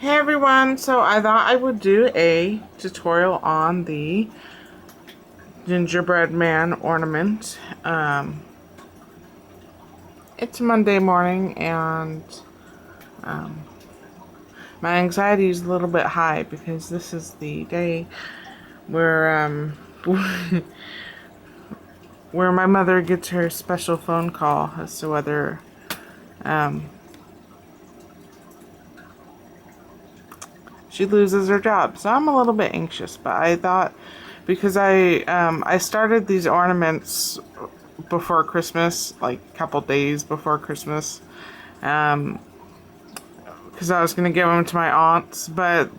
Hey everyone, so I thought I would do a tutorial on the gingerbread man ornament. It's Monday morning and my anxiety is a little bit high because this is the day where where my mother gets her special phone call as to whether she loses her job. So I'm a little bit anxious, but I thought because I started these ornaments before Christmas, like a couple days before Christmas, because I was gonna give them to my aunts, but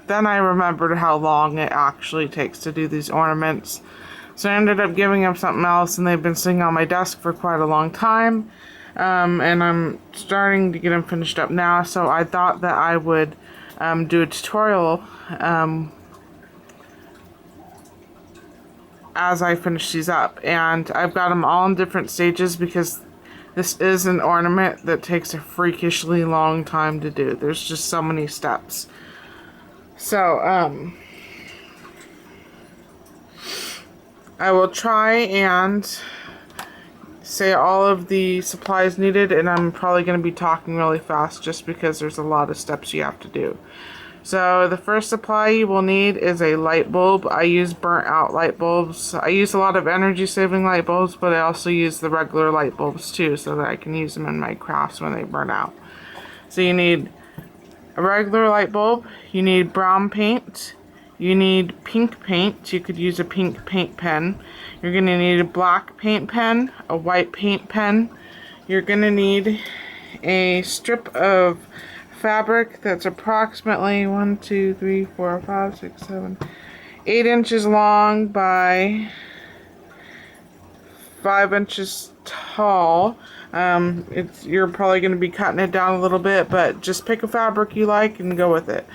then I remembered how long it actually takes to do these ornaments. So I ended up giving them something else, and they've been sitting on my desk for quite a long time. And I'm starting to get them finished up now, so I thought that I would do a tutorial as I finish these up. And I've got them all in different stages because this is an ornament that takes a freakishly long time to do. There's just so many steps. So, I will try and say all of the supplies needed, and I'm probably going to be talking really fast just because there's a lot of steps you have to do. So the first supply you will need is a light bulb. I use burnt out light bulbs. I use a lot of energy saving light bulbs, but I also use the regular light bulbs too so that I can use them in my crafts when they burn out. So you need a regular light bulb, you need brown paint, you need pink paint. You could use a pink paint pen. You're going to need a black paint pen, a white paint pen. You're going to need a strip of fabric that's approximately 8 inches long by 5 inches tall. You're probably going to be cutting it down a little bit, but just pick a fabric you like and go with it.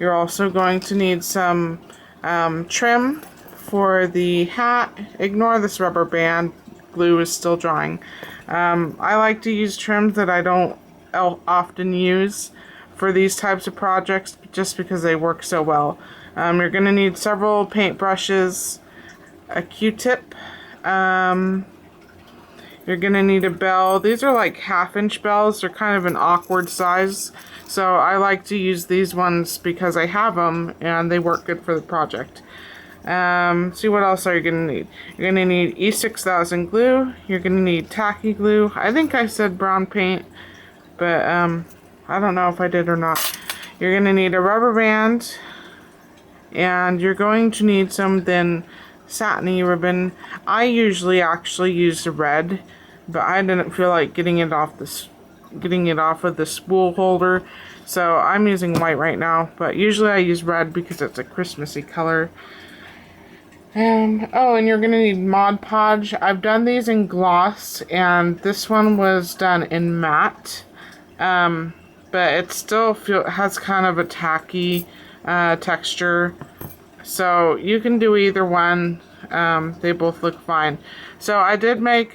You're also going to need some trim for the hat. Ignore this rubber band. Glue is still drying. I like to use trims that I don't often use for these types of projects just because they work so well. You're going to need several paint brushes, a Q-tip. You're going to need a bell. These are like 1/2 inch bells. They're kind of an awkward size. So I like to use these ones because I have them and they work good for the project. See, what else are you going to need? You're going to need E6000 glue. You're going to need tacky glue. I think I said brown paint, but I don't know if I did or not. You're going to need a rubber band, and you're going to need some thin satiny ribbon. I usually actually use the red, but I didn't feel like getting it off of the spool holder, so I'm using white right now, but usually I use red because it's a Christmassy color. Oh, and you're going to need Mod Podge. I've done these in gloss, and this one was done in matte, but it still has kind of a tacky texture, so you can do either one. They both look fine. So I did make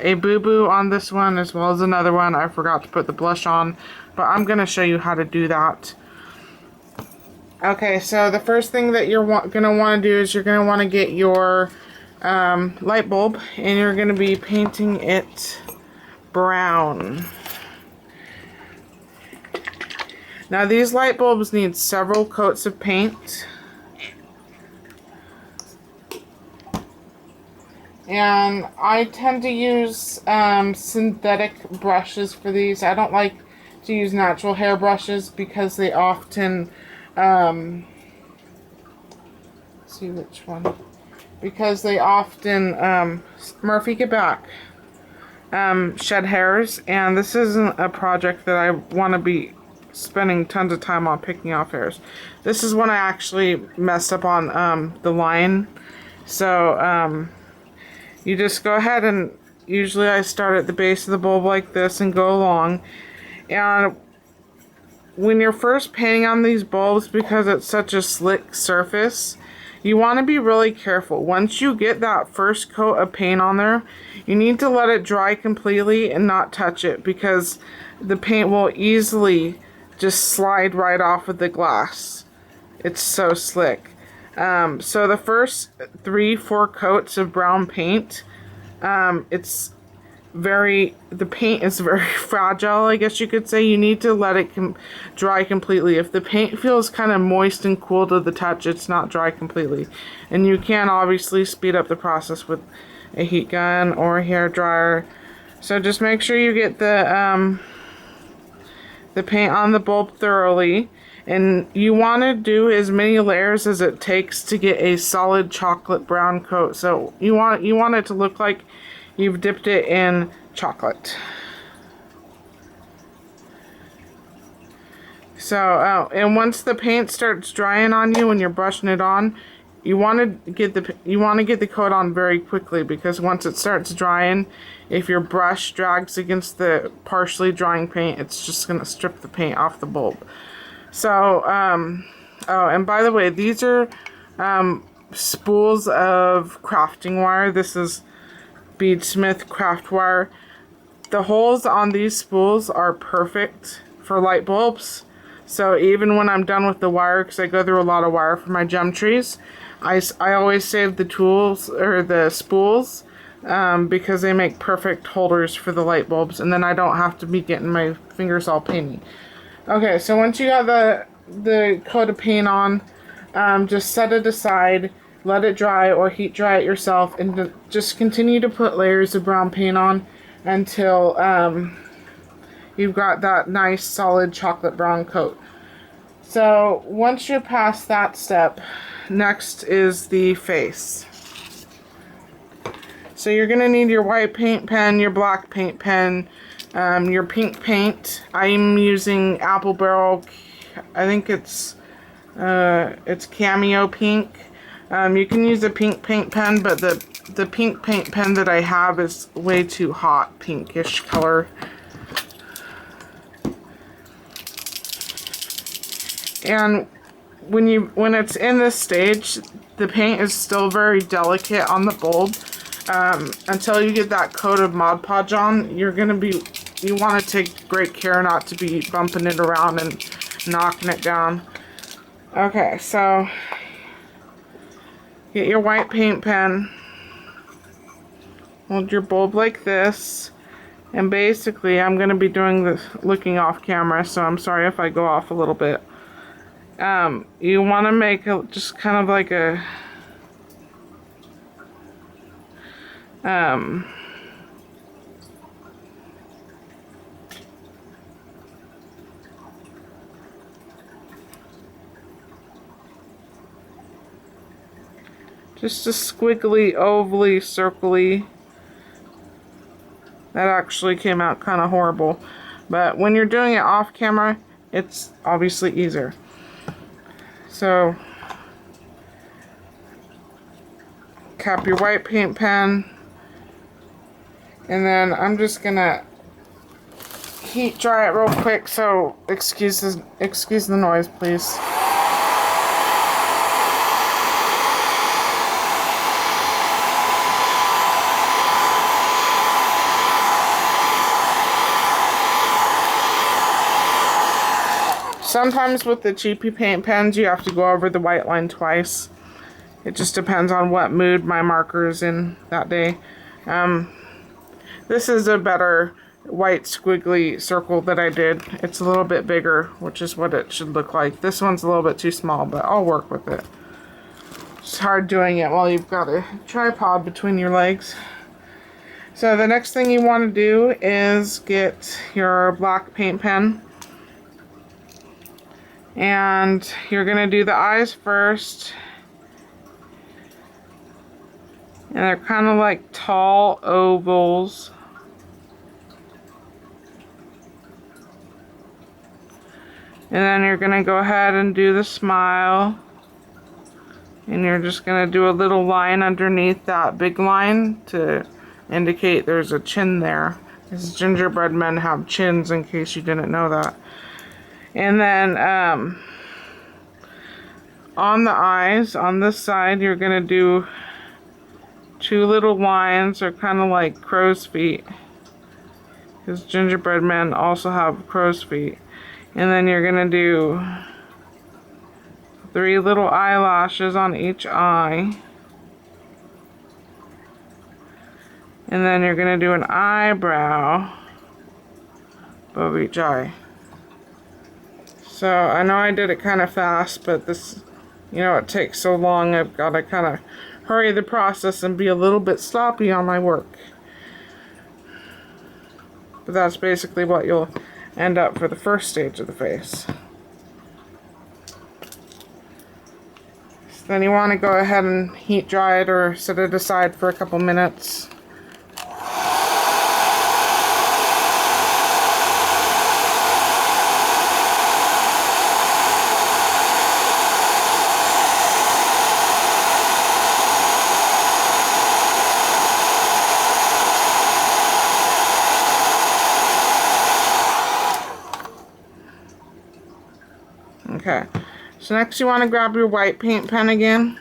a boo-boo on this one as well as another one. I forgot to put the blush on, but I'm going to show you how to do that. Okay, so the first thing that you're going to want to do is you're going to want to get your light bulb, and you're going to be painting it brown. Now these light bulbs need several coats of paint. And I tend to use synthetic brushes for these. I don't like to use natural hair brushes because they often, see which one, because they often, Murphy, get back, shed hairs, and this isn't a project that I want to be spending tons of time on picking off hairs. This is when I actually messed up on the line, so you just go ahead, and usually I start at the base of the bulb like this and go along. And when you're first painting on these bulbs, because it's such a slick surface, you want to be really careful. Once you get that first coat of paint on there, you need to let it dry completely and not touch it, because the paint will easily just slide right off of the glass. It's so slick. So the first 3-4 coats of brown paint, the paint is very fragile, I guess you could say. You need to let it dry completely. If the paint feels kind of moist and cool to the touch, it's not dry completely. And you can obviously speed up the process with a heat gun or a hair dryer. So just make sure you get the paint on the bulb thoroughly. And you want to do as many layers as it takes to get a solid chocolate brown coat. So you want it to look like you've dipped it in chocolate. So, and once the paint starts drying on you when you're brushing it on, you want to get the coat on very quickly, because once it starts drying, if your brush drags against the partially drying paint, it's just going to strip the paint off the bulb. So, oh, and by the way, these are spools of crafting wire. This is Beadsmith craft wire. The holes on these spools are perfect for light bulbs. So even when I'm done with the wire, because I go through a lot of wire for my gem trees, I always save the tools or the spools because they make perfect holders for the light bulbs, and then I don't have to be getting my fingers all painty. Okay, so once you got the coat of paint on, just set it aside. Let it dry or heat dry it yourself, and just continue to put layers of brown paint on until you've got that nice solid chocolate brown coat. So once you're past that step, next is the face. So you're going to need your white paint pen, your black paint pen, your pink paint. I'm using Apple Barrel, I think it's Cameo Pink. You can use a pink paint pen, but the pink paint pen that I have is way too hot, pinkish color. And when it's in this stage, the paint is still very delicate on the bulb. Until you get that coat of Mod Podge on, you want to take great care not to be bumping it around and knocking it down. Okay, so get your white paint pen, hold your bulb like this, and basically I'm going to be doing this looking off camera, so I'm sorry if I go off a little bit. You want to make just kind of like a just a squiggly, ovally, circly. That actually came out kind of horrible. But when you're doing it off camera, it's obviously easier. So, cap your white paint pen. And then I'm just gonna heat dry it real quick, so excuse the noise, please. Sometimes with the cheapy paint pens, you have to go over the white line twice. It just depends on what mood my marker is in that day. This is a better white squiggly circle that I did. It's a little bit bigger, which is what it should look like. This one's a little bit too small, but I'll work with it. It's hard doing it while you've got a tripod between your legs. So the next thing you want to do is get your black paint pen. And you're going to do the eyes first. And they're kind of like tall ovals. And then you're going to go ahead and do the smile. And you're just going to do a little line underneath that big line to indicate there's a chin there. Because gingerbread men have chins, in case you didn't know that. And then on the eyes, on this side, you're going to do two little lines, or kind of like crow's feet. Because gingerbread men also have crow's feet. And then you're going to do 3 little eyelashes on each eye. And then you're going to do an eyebrow above each eye. So I know I did it kind of fast, but this, you know, it takes so long. I've got to kind of hurry the process and be a little bit sloppy on my work. But that's basically what you'll end up for the first stage of the face. So then you want to go ahead and heat dry it or set it aside for a couple minutes. Okay, so next you want to grab your white paint pen again.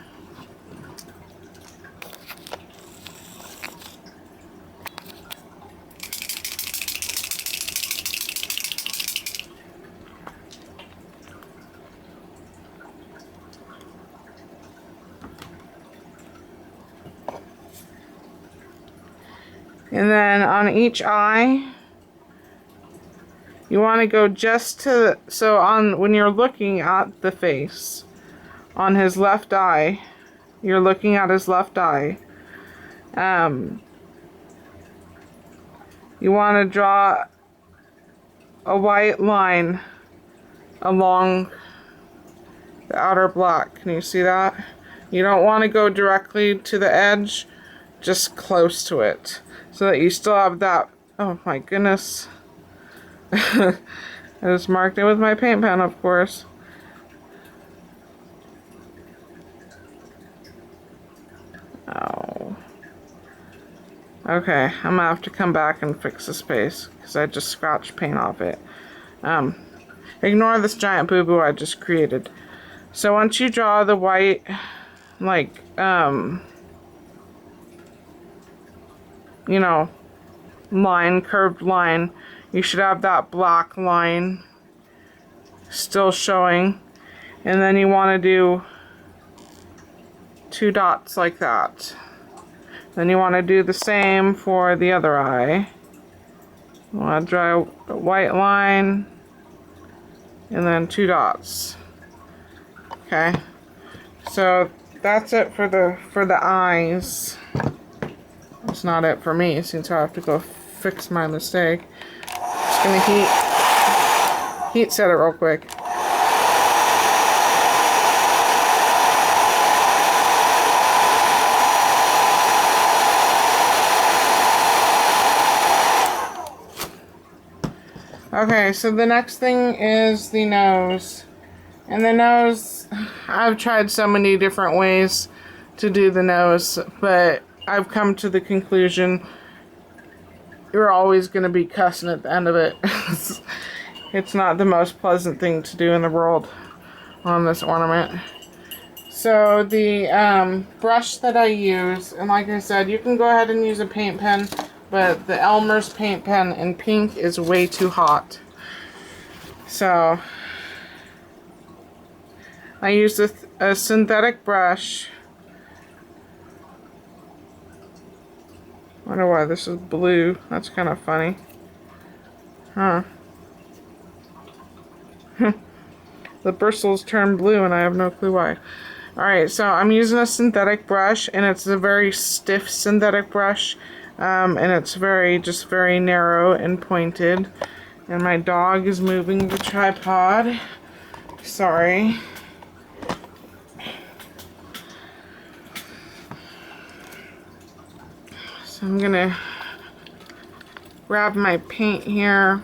And then on each eye, you want to go just to, so on, when you're looking at the face, on his left eye, you're looking at his left eye, you want to draw a white line along the outer black. Can you see that? You don't want to go directly to the edge, just close to it, so that you still have that, oh my goodness. I just marked it with my paint pen, of course. Oh. Okay, I'm gonna have to come back and fix this face because I just scratched paint off it. Ignore this giant boo-boo I just created. So once you draw the white, like, you know, line, curved line, you should have that black line still showing. And then you want to do 2 dots like that. Then you want to do the same for the other eye. You want to draw a white line and then 2 dots. Okay, so that's it for the eyes. That's not it for me, since I have to go fix my mistake. Just gonna heat set it real quick. Okay, so the next thing is the nose. And the nose, I've tried so many different ways to do the nose, but I've come to the conclusion you're always going to be cussing at the end of it. It's not the most pleasant thing to do in the world on this ornament. So the brush that I use, and like I said, you can go ahead and use a paint pen, but the Elmer's paint pen in pink is way too hot. So I used a synthetic brush. I wonder why this is blue. That's kind of funny. Huh. The bristles turn blue and I have no clue why. Alright, so I'm using a synthetic brush, and it's a very stiff synthetic brush. And it's just very narrow and pointed. And my dog is moving the tripod. Sorry. So I'm gonna grab my paint here.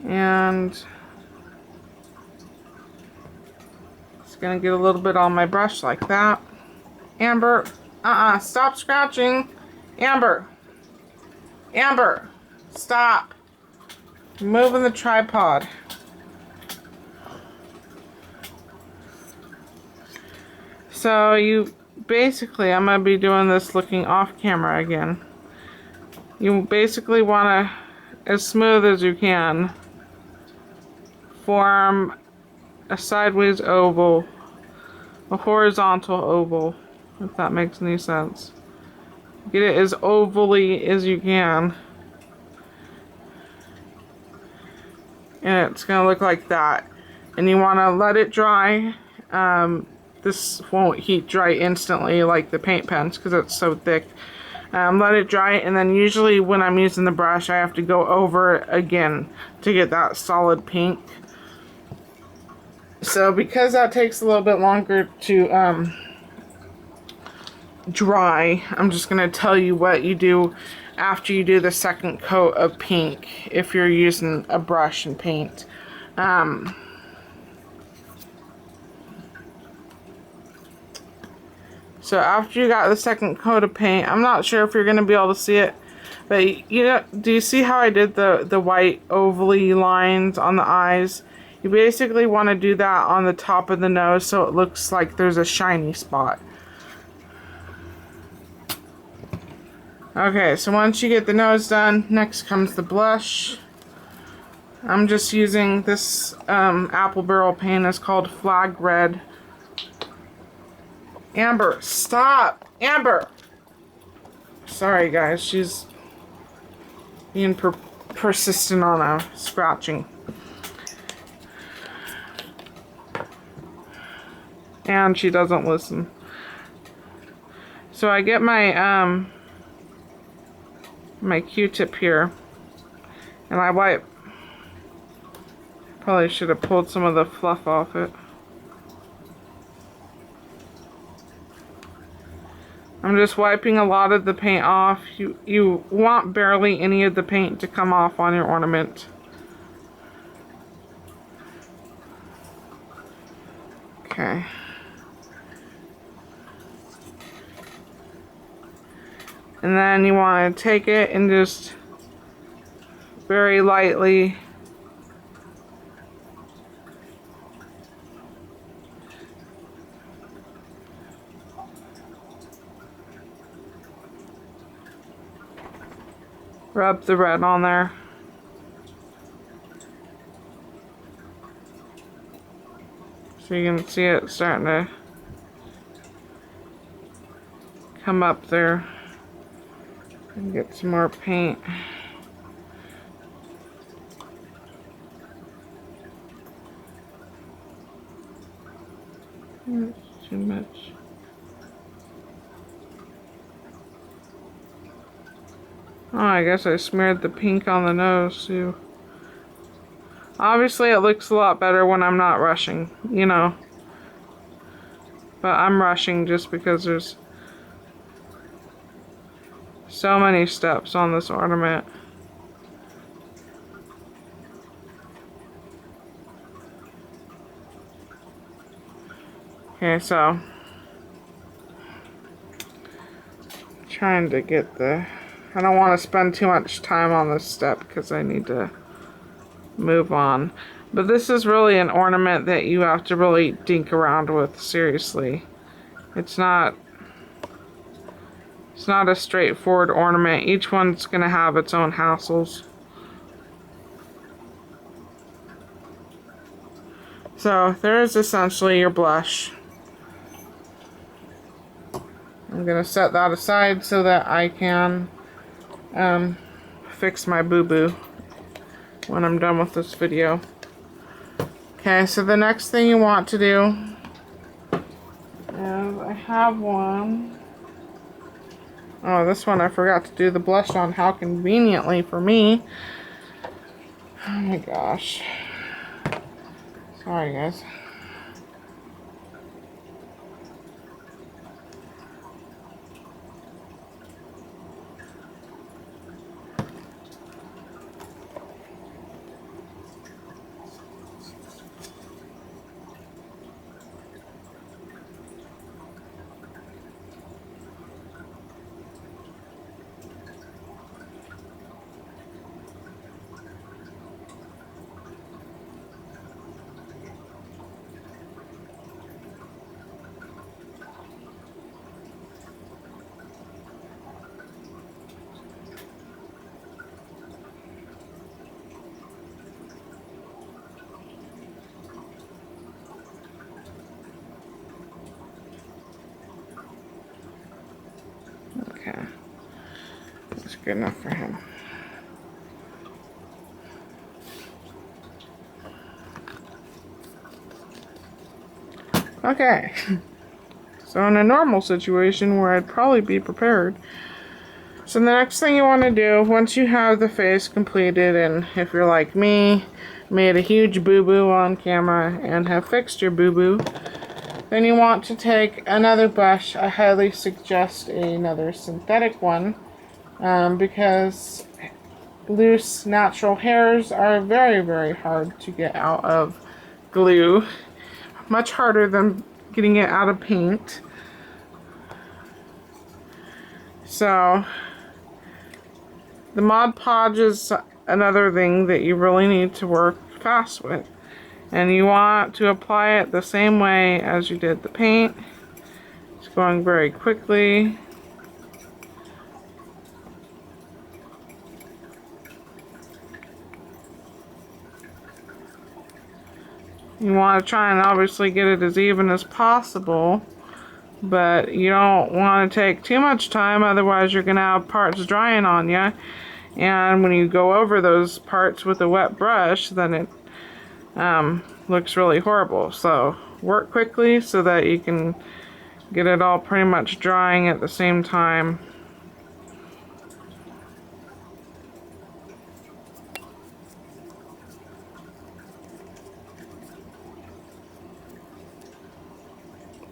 And just gonna get a little bit on my brush like that. Amber, stop scratching. Amber, stop. You're moving the tripod. So you basically, I'm going to be doing this looking off camera again. You basically want to as smooth as you can. Form a sideways oval, a horizontal oval, if that makes any sense. Get it as ovally as you can. And it's going to look like that. And you want to let it dry. This won't heat dry instantly like the paint pens because it's so thick. Let it dry, and then usually when I'm using the brush I have to go over it again to get that solid pink. So because that takes a little bit longer to dry, I'm just going to tell you what you do after you do the second coat of pink if you're using a brush and paint. So after you got the second coat of paint, I'm not sure if you're going to be able to see it, but you know, do you see how I did the white ovally lines on the eyes? You basically want to do that on the top of the nose so it looks like there's a shiny spot. Okay, so once you get the nose done, next comes the blush. I'm just using this apple barrel paint. It's called Flag Red. Amber, stop! Amber! Sorry guys, she's being persistent on a scratching. And she doesn't listen. So I get my my Q-tip here, and I wipe. Probably should have pulled some of the fluff off it. I'm just wiping a lot of the paint off. You want barely any of the paint to come off on your ornament. Okay. And then you want to take it and just very lightly rub the red on there. So you can see it starting to come up there. And get some more paint. That's too much. Oh, I guess I smeared the pink on the nose too. Obviously it looks a lot better when I'm not rushing, you know. But I'm rushing just because there's so many steps on this ornament. Okay, so trying to get the, I don't want to spend too much time on this step because I need to move on. But this is really an ornament that you have to really dink around with, seriously. It's not a straightforward ornament. Each one's going to have its own hassles. So there is essentially your blush. I'm going to set that aside so that I can fix my boo-boo when I'm done with this video. Okay, so the next thing you want to do is, I have one. Oh, this one I forgot to do the blush on. How conveniently for me. Oh my gosh. Sorry, guys. good enough for him. Okay. So in a normal situation where I'd probably be prepared. So the next thing you want to do, once you have the face completed, and if you're like me, made a huge boo-boo on camera and have fixed your boo-boo, then you want to take another brush. I highly suggest another synthetic one, because loose natural hairs are very, very hard to get out of glue. Much harder than getting it out of paint. So the Mod Podge is another thing that you really need to work fast with. And you want to apply it the same way as you did the paint. It's going very quickly. You want to try and obviously get it as even as possible, but you don't want to take too much time, otherwise you're going to have parts drying on you. And when you go over those parts with a wet brush, then it looks really horrible. So work quickly so that you can get it all pretty much drying at the same time.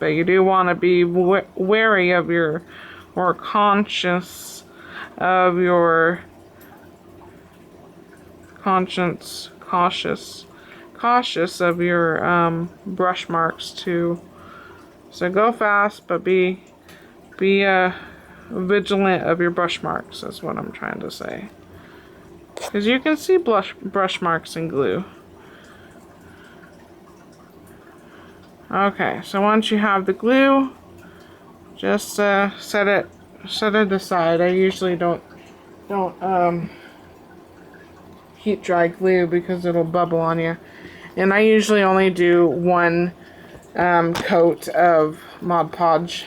But you do want to be wary of your, or conscious of your, cautious of your brush marks too. So go fast, but be vigilant of your brush marks, is what I'm trying to say. Because you can see brush marks in glue. Okay, so once you have the glue, just set it aside. I usually don't heat dry glue because it'll bubble on you. And I usually only do one coat of Mod Podge.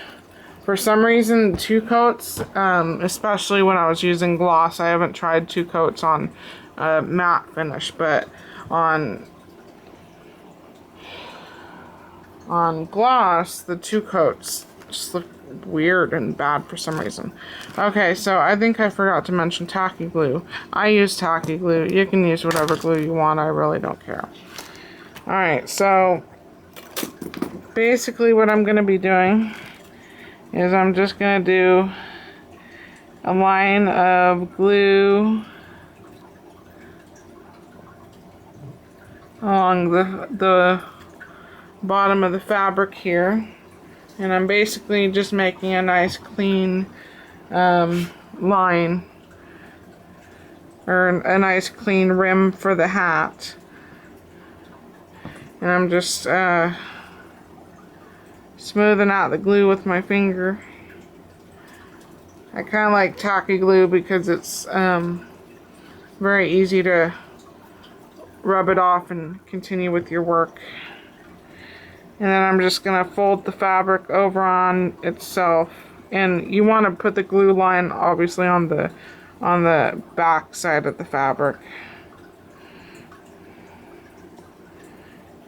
For some reason, 2 coats, especially when I was using gloss. I haven't tried 2 coats on matte finish, but on gloss, the 2 coats just look weird and bad for some reason. Okay, so I think I forgot to mention tacky glue. I use tacky glue. You can use whatever glue you want. I really don't care. Alright, so basically what I'm going to be doing is I'm just going to do a line of glue along the bottom of the fabric here, and I'm basically just making a nice clean line, or a nice clean rim for the hat. And I'm just smoothing out the glue with my finger. I kind of like tacky glue because it's very easy to rub it off and continue with your work. And then I'm just going to fold the fabric over on itself. And you want to put the glue line obviously on the back side of the fabric.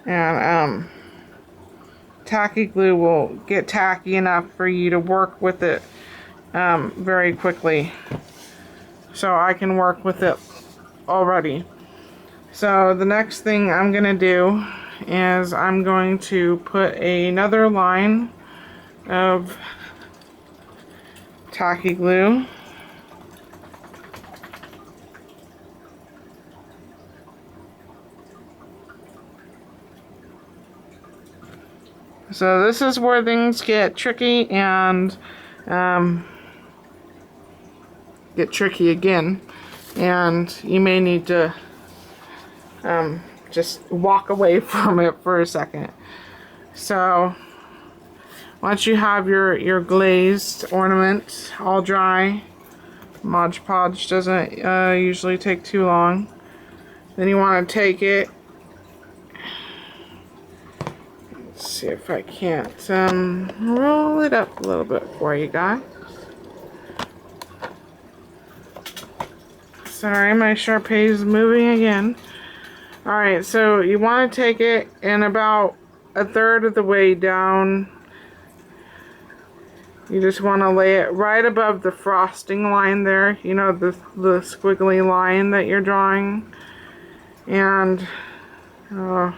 And tacky glue will get tacky enough for you to work with it very quickly. So I can work with it already. So the next thing I'm going to do is I'm going to put another line of tacky glue. So this is where things get tricky and get tricky again, and you may need to just walk away from it for a second. So once you have your glazed ornament all dry, Mod Podge doesn't usually take too long, then you want to take it. Let's see if I can't roll it up a little bit for you guys. Sorry, my Sharpie is moving again. Alright, so you want to take it and about a third of the way down. You just want to lay it right above the frosting line there. You know, the squiggly line that you're drawing. And, oh,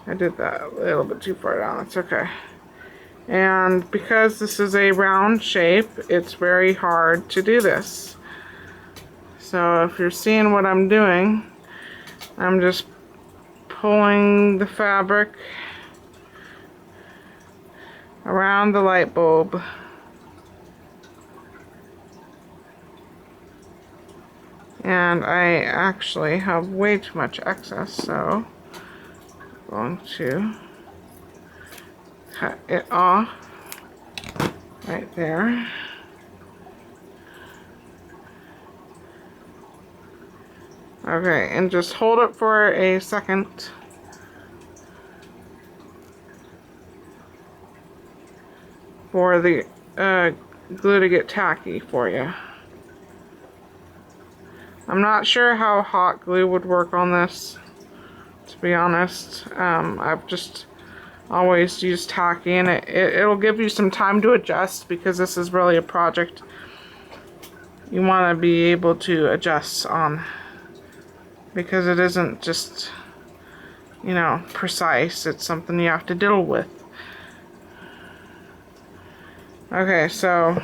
I did that a little bit too far down. It's okay. And because this is a round shape, it's very hard to do this. So if you're seeing what I'm doing, I'm just pulling the fabric around the light bulb. And I actually have way too much excess, so I'm going to cut it off right there. Okay, and just hold it for a second. For the glue to get tacky for you. I'm not sure how hot glue would work on this, to be honest. I've just always used tacky, and it'll give you some time to adjust because this is really a project you want to be able to adjust on, because it isn't just, you know, precise. It's something you have to deal with. Okay, so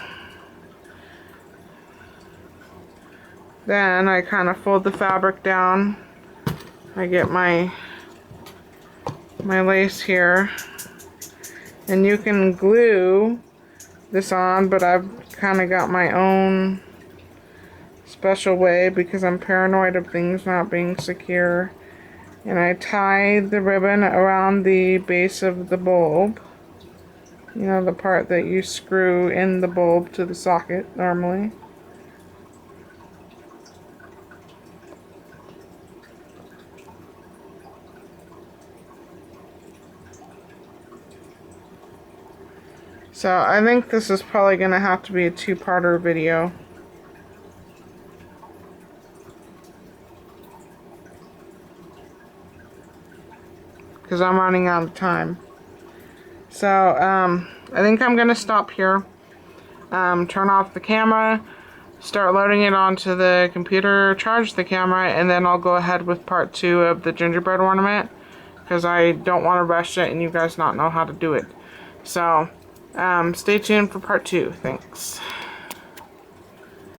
then I kind of fold the fabric down. I get my lace here, and you can glue this on, but I've kind of got my own special way because I'm paranoid of things not being secure. And I tie the ribbon around the base of the bulb. You know, the part that you screw in the bulb to the socket normally. So I think this is probably going to have to be a two-parter video. Because I'm running out of time. So, I think I'm going to stop here. Turn off the camera, start loading it onto the computer, charge the camera, and then I'll go ahead with part 2 of the gingerbread ornament. Because I don't want to rush it and you guys not know how to do it. So, stay tuned for part 2. Thanks.